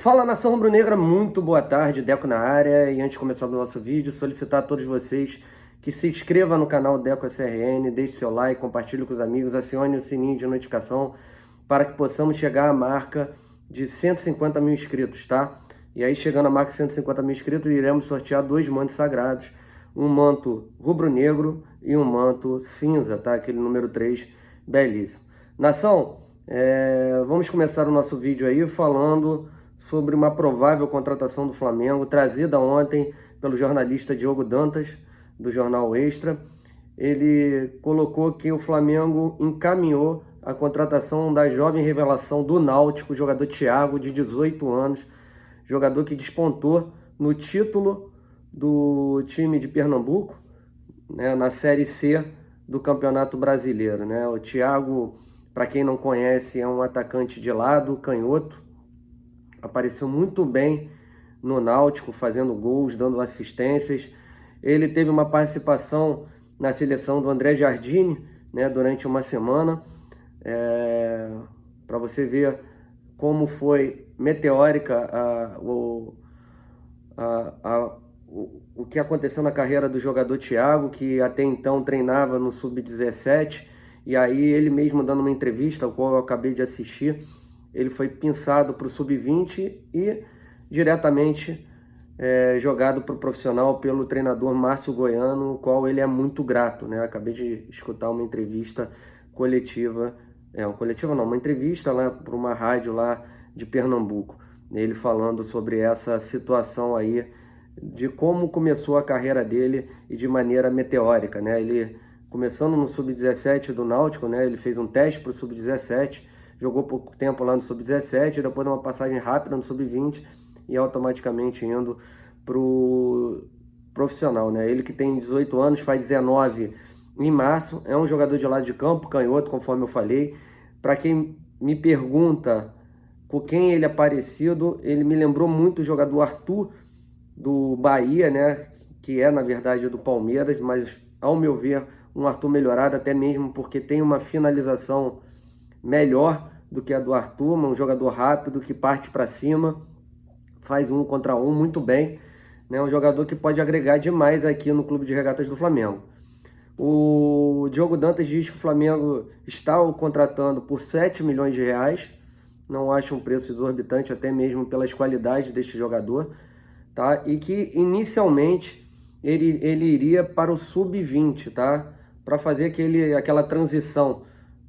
Fala, nação rubro-negra, muito boa tarde, Deco na área. E antes de começar o nosso vídeo, solicitar a todos vocês que se inscrevam no canal Deco SRN, deixe seu like, compartilhe com os amigos, acione o sininho de notificação para que possamos chegar à marca de 150 mil inscritos, tá? E aí, chegando à marca de 150 mil inscritos, iremos sortear dois mantos sagrados, um manto rubro-negro e um manto cinza, tá? Aquele número 3, belíssimo. Nação, vamos começar o nosso vídeo aí falando sobre uma provável contratação do Flamengo, trazida ontem pelo jornalista Diogo Dantas, do Jornal Extra. Ele colocou que o Flamengo encaminhou a contratação da jovem revelação do Náutico, o jogador Thiago, de 18 anos, jogador que despontou no título do time de Pernambuco, né, na Série C do Campeonato Brasileiro, né? O Thiago, para quem não conhece, é um atacante de lado, canhoto, apareceu muito bem no Náutico, fazendo gols, dando assistências. Ele teve uma participação na seleção do André Jardine, né, durante uma semana, para você ver como foi meteórica o que aconteceu na carreira do jogador Thiago, que até então treinava no Sub-17, e aí ele mesmo dando uma entrevista, ao qual eu acabei de assistir, ele foi pinçado para o Sub-20 e diretamente jogado para o profissional pelo treinador Márcio Goiano, o qual ele é muito grato, né? Acabei de escutar uma entrevista coletiva, uma entrevista lá para uma rádio lá de Pernambuco, ele falando sobre essa situação aí, de como começou a carreira dele e de maneira meteórica, né? Ele começando no Sub-17 do Náutico, né? Ele fez um teste para o Sub-17, jogou pouco tempo lá no Sub-17, depois uma passagem rápida no Sub-20 e automaticamente indo para o profissional, né? Ele que tem 18 anos, faz 19 em março, é um jogador de lado de campo, canhoto, conforme eu falei. Para quem me pergunta com quem ele é parecido, ele me lembrou muito o jogador Arthur do Bahia, né? Que é, na verdade, do Palmeiras, mas, ao meu ver, um Arthur melhorado, até mesmo porque tem uma finalização melhor do que a do Arthur, um jogador rápido que parte para cima, faz 1 contra 1 muito bem, né? Um jogador que pode agregar demais aqui no Clube de Regatas do Flamengo. O Diogo Dantas diz que o Flamengo está o contratando por 7 milhões de reais, não acho um preço exorbitante, até mesmo pelas qualidades deste jogador, tá? E que inicialmente ele iria para o Sub-20, tá? Para fazer aquela transição,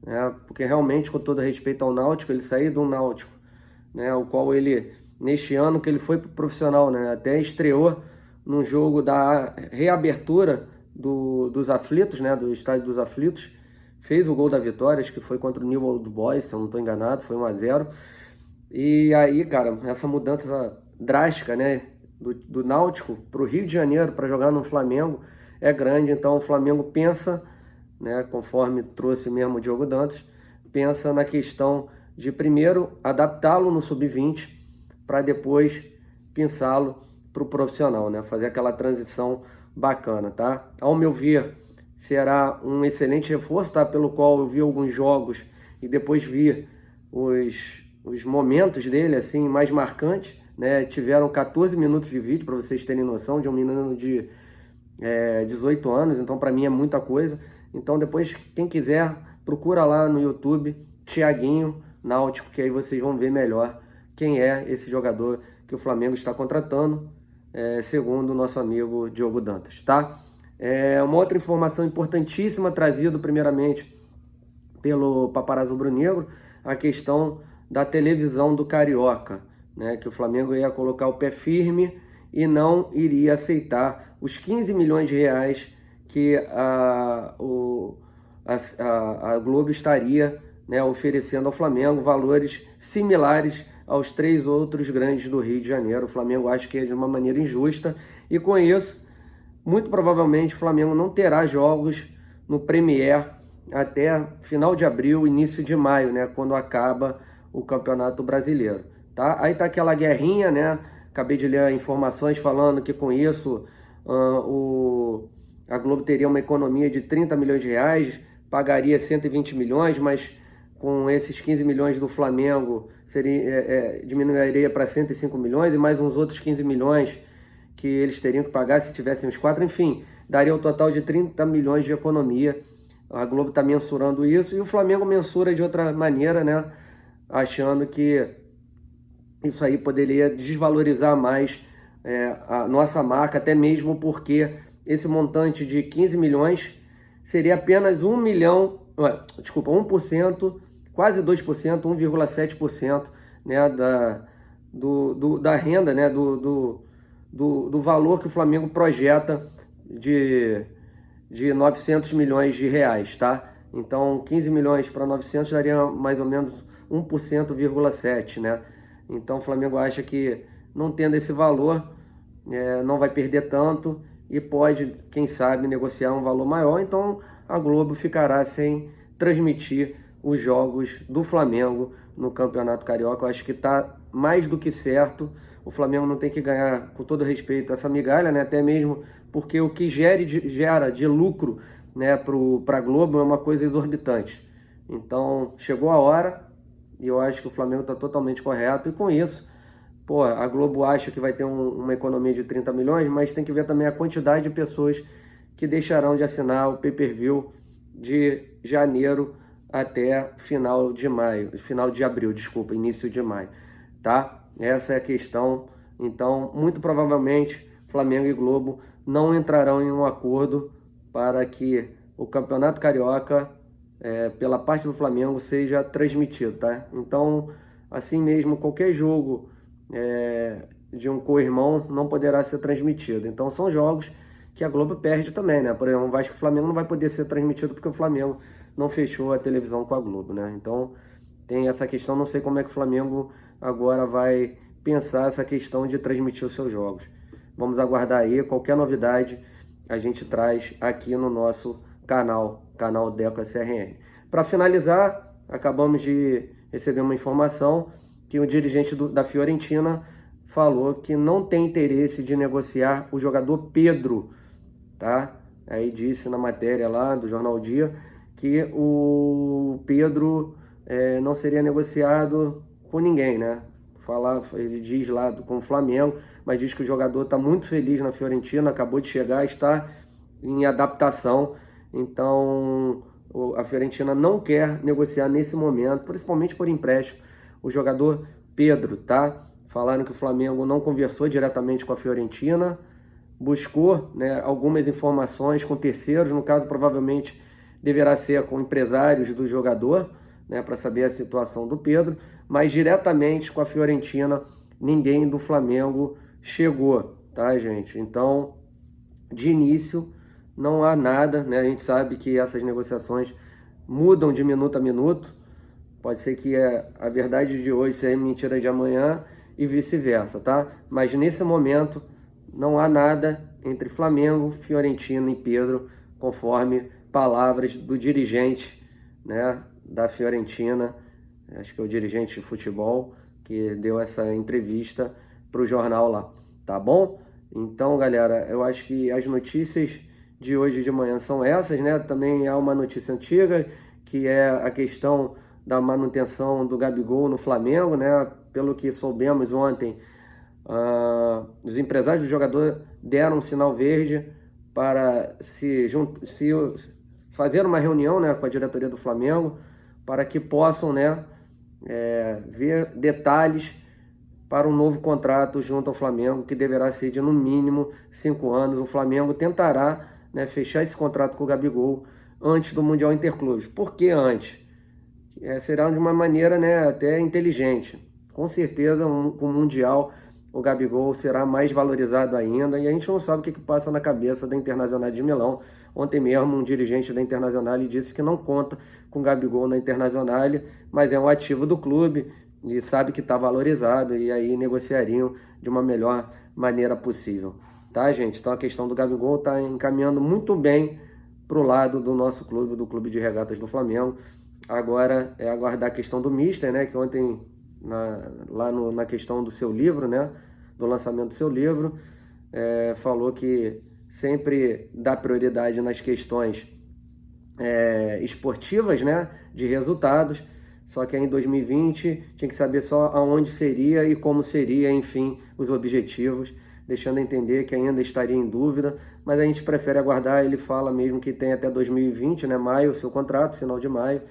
né? Porque realmente, com todo respeito ao Náutico, ele saiu do Náutico, né? O qual ele, neste ano que ele foi pro profissional, né? Até estreou num jogo da reabertura dos Aflitos, né? Do Estádio dos Aflitos, fez o gol da vitória, acho que foi contra o New Old Boys, se eu não estou enganado, foi 1-0. E aí, cara, essa mudança drástica, né? Do Náutico para o Rio de Janeiro para jogar no Flamengo é grande. Então o Flamengo pensa, né, conforme trouxe mesmo o Diogo Dantas, pensa na questão de primeiro adaptá-lo no Sub-20 para depois pensá-lo para o profissional, né, fazer aquela transição bacana, tá? Ao meu ver, será um excelente reforço, tá? Pelo qual eu vi alguns jogos e depois vi os momentos dele assim mais marcantes, né? Tiveram 14 minutos de vídeo, para vocês terem noção, de um menino de 18 anos, então para mim é muita coisa. Então depois, quem quiser, procura lá no YouTube, Thiaguinho Náutico, que aí vocês vão ver melhor quem é esse jogador que o Flamengo está contratando, segundo o nosso amigo Diogo Dantas, tá? Uma outra informação importantíssima, trazida primeiramente pelo Paparazzo Rubro-Negro, a questão da televisão do Carioca, né, que o Flamengo ia colocar o pé firme e não iria aceitar os 15 milhões de reais que a Globo estaria, né, oferecendo ao Flamengo, valores similares aos 3 outros grandes do Rio de Janeiro. O Flamengo acha que é de uma maneira injusta e, com isso, muito provavelmente o Flamengo não terá jogos no Premier até final de abril, início de maio, né, quando acaba o Campeonato Brasileiro. Tá? Aí tá aquela guerrinha, né? Acabei de ler informações falando que com isso a Globo teria uma economia de 30 milhões de reais, pagaria 120 milhões, mas com esses 15 milhões do Flamengo, diminuiria para 105 milhões e mais uns outros 15 milhões que eles teriam que pagar se tivessem os 4, enfim, daria um total de 30 milhões de economia. A Globo está mensurando isso e o Flamengo mensura de outra maneira, né? Achando que isso aí poderia desvalorizar mais a nossa marca, até mesmo porque esse montante de 15 milhões seria apenas 1 milhão, desculpa, 1%, quase 2%, 1,7%, né, da renda, né, do valor que o Flamengo projeta de 900 milhões de reais, tá? Então, 15 milhões para 900 daria mais ou menos 1,7%, né? Então, o Flamengo acha que, não tendo esse valor, não vai perder tanto e pode, quem sabe, negociar um valor maior. Então, a Globo ficará sem transmitir os jogos do Flamengo no Campeonato Carioca. Eu acho que está mais do que certo. O Flamengo não tem que ganhar, com todo respeito, essa migalha, né? Até mesmo porque o que gera de lucro, né, para a Globo é uma coisa exorbitante. Então, chegou a hora e eu acho que o Flamengo está totalmente correto. E com isso, pô, a Globo acha que vai ter uma economia de 30 milhões, mas tem que ver também a quantidade de pessoas que deixarão de assinar o pay-per-view de janeiro até final de abril, desculpa, início de maio, tá? Essa é a questão. Então, muito provavelmente, Flamengo e Globo não entrarão em um acordo para que o Campeonato Carioca, pela parte do Flamengo, seja transmitido, tá? Então, assim mesmo, qualquer jogo de um co-irmão não poderá ser transmitido. Então, são jogos que a Globo perde também, né? Por exemplo, o Vasco e o Flamengo não vai poder ser transmitido porque o Flamengo não fechou a televisão com a Globo, né? Então, tem essa questão, não sei como é que o Flamengo agora vai pensar essa questão de transmitir os seus jogos. Vamos aguardar aí, qualquer novidade a gente traz aqui no nosso canal Deco SRN. Para finalizar, acabamos de receber uma informação que o dirigente da Fiorentina falou que não tem interesse de negociar o jogador Pedro, tá? Aí disse na matéria lá do Jornal Dia que o Pedro não seria negociado com ninguém, né? Ele diz lá com o Flamengo, mas diz que o jogador está muito feliz na Fiorentina, acabou de chegar, está em adaptação. Então, a Fiorentina não quer negociar nesse momento, principalmente por empréstimo, o jogador Pedro, tá? Falaram que o Flamengo não conversou diretamente com a Fiorentina, buscou, né, algumas informações com terceiros, no caso provavelmente deverá ser com empresários do jogador, né, para saber a situação do Pedro, mas diretamente com a Fiorentina ninguém do Flamengo chegou, tá, gente? Então, de início, não há nada, né? A gente sabe que essas negociações mudam de minuto a minuto, pode ser que a verdade de hoje seja mentira de amanhã e vice-versa, tá? Mas nesse momento não há nada entre Flamengo, Fiorentina e Pedro, conforme palavras do dirigente, né, da Fiorentina, acho que é o dirigente de futebol, que deu essa entrevista para o jornal lá, tá bom? Então, galera, eu acho que as notícias de hoje de manhã são essas, né? Também há uma notícia antiga, que é a questão da manutenção do Gabigol no Flamengo, né? Pelo que soubemos ontem, os empresários do jogador deram um sinal verde para se fazer uma reunião, né, com a diretoria do Flamengo, para que possam, né, ver detalhes para um novo contrato junto ao Flamengo, que deverá ser de no mínimo 5 anos. O Flamengo tentará, né, fechar esse contrato com o Gabigol antes do Mundial Interclubes. Por que antes? Será de uma maneira, né, até inteligente. Com certeza, com o Mundial, o Gabigol será mais valorizado ainda, e a gente não sabe o que passa na cabeça da Internazionale de Milão. Ontem mesmo, um dirigente da Internazionale disse que não conta com o Gabigol na Internazionale, mas é um ativo do clube e sabe que está valorizado, e aí negociariam de uma melhor maneira possível. Tá, gente? Então a questão do Gabigol está encaminhando muito bem para o lado do nosso clube, do Clube de Regatas do Flamengo. Agora é aguardar a questão do Mister, né, que ontem, na questão do seu livro, né, do lançamento do seu livro, falou que sempre dá prioridade nas questões esportivas, né, de resultados, só que aí em 2020 tinha que saber só aonde seria e como seria, enfim, os objetivos, deixando a entender que ainda estaria em dúvida, mas a gente prefere aguardar. Ele fala mesmo que tem até 2020, né, maio, o seu contrato, final de maio,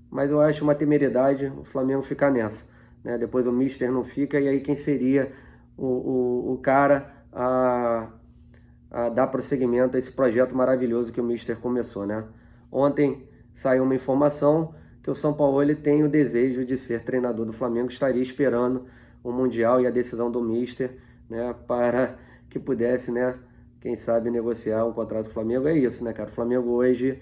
mas eu acho uma temeridade o Flamengo ficar nessa, né? Depois o Mister não fica, e aí quem seria o cara a dar prosseguimento a esse projeto maravilhoso que o Mister começou, né? Ontem saiu uma informação que o São Paulo ele tem o desejo de ser treinador do Flamengo, estaria esperando o Mundial e a decisão do Mister, né, para que pudesse, né, quem sabe negociar um contrato com o Flamengo. É isso, né, cara? O Flamengo hoje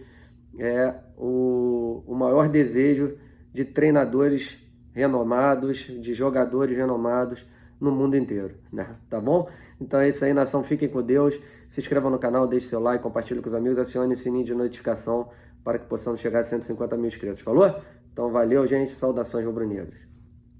é o maior desejo de treinadores renomados, de jogadores renomados no mundo inteiro, né? Tá bom? Então é isso aí, nação. Fiquem com Deus. Se inscreva no canal, deixe seu like, compartilhe com os amigos, acione o sininho de notificação para que possamos chegar a 150 mil inscritos. Falou? Então valeu, gente. Saudações rubro-negras.